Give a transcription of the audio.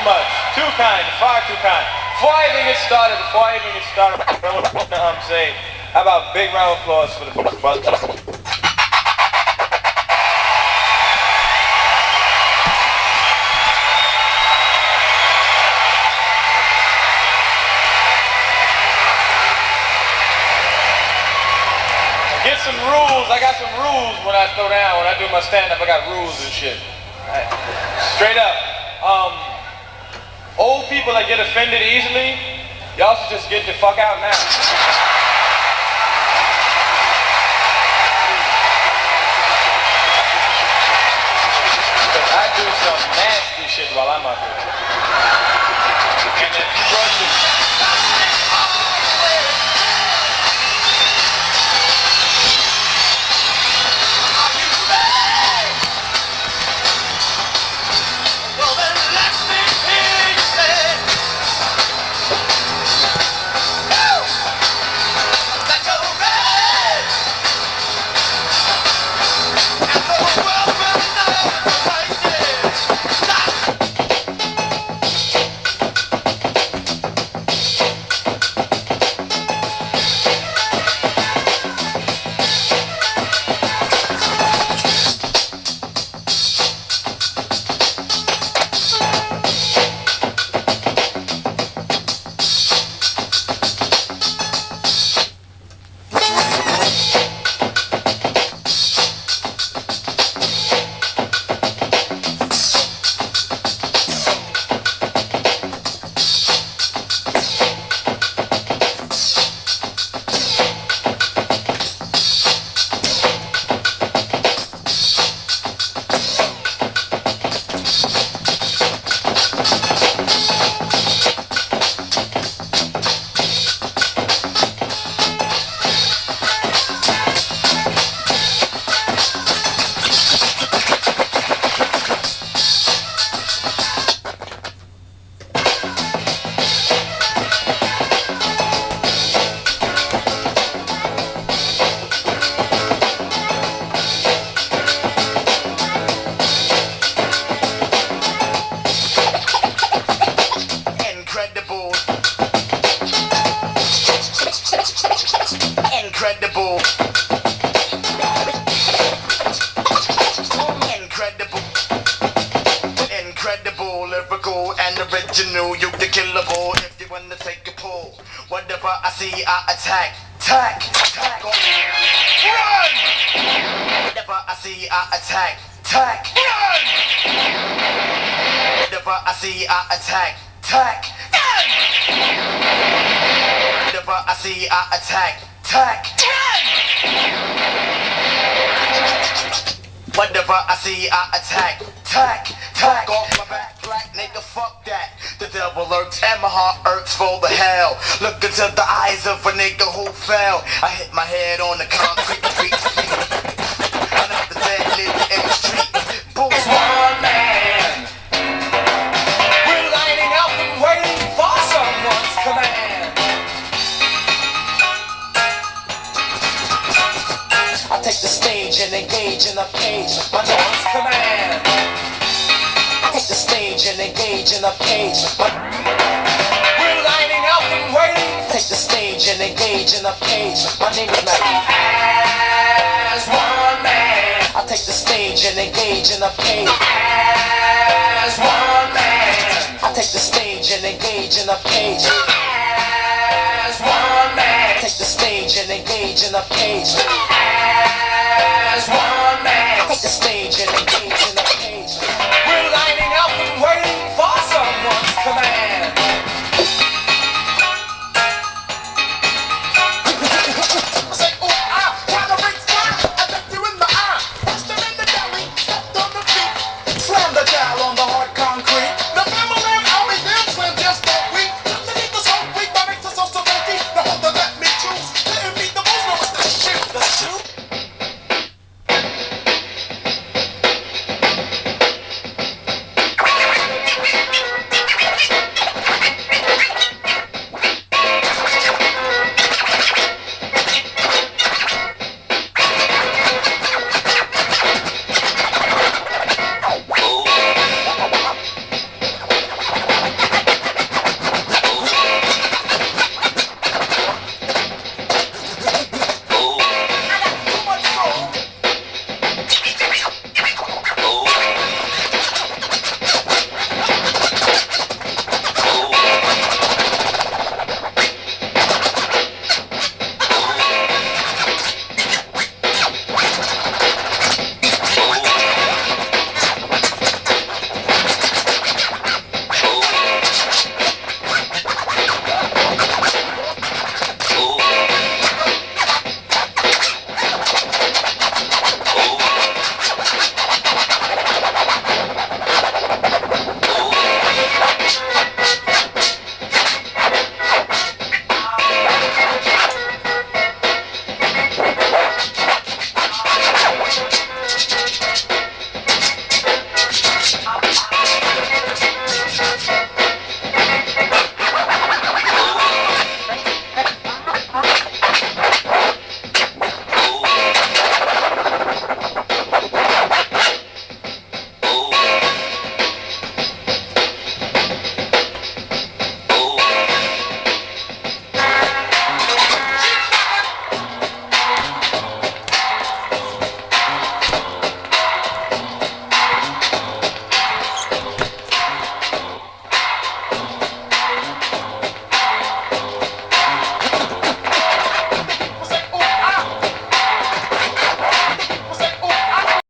much. Too kind. Far too kind. Before I even get started, I want to say, how about a big round of applause for the brothers? Get some rules. I got some rules when I throw down. When I do my stand-up, I got rules and shit. Right. Straight up. Old people that get offended easily, y'all should just get the fuck out now. Because I do some nasty shit while I'm out there. And if you brush it, incredible, lyrical and original. You the killable if you wanna take a pull. Whatever I see, I attack. Attack, attack. Run! Whatever I see, I attack. Attack. Run! Whatever I see, I attack. Attack. Run! Whatever I see, I attack. Attack. Run! Whatever I see, I attack. Attack. Attack. Off my back, black nigga, fuck that. The devil lurks and my heart hurts for the hell. Look into the eyes of a nigga who fell. I hit my head on the concrete street. Another dead nigga in the street. Boom. It's one man. We're lining up and waiting for someone's command. I take the stage and engage in a page. My noise command. Take the stage and engage in a page. We're lining up and waiting. Take the stage and engage in a page. My name is Matt. As one man. I take the stage and engage in a page. As one man. I take the stage and engage in a page. As one man. Take the stage and engage in a page. As one man. Take the stage and engage in a page.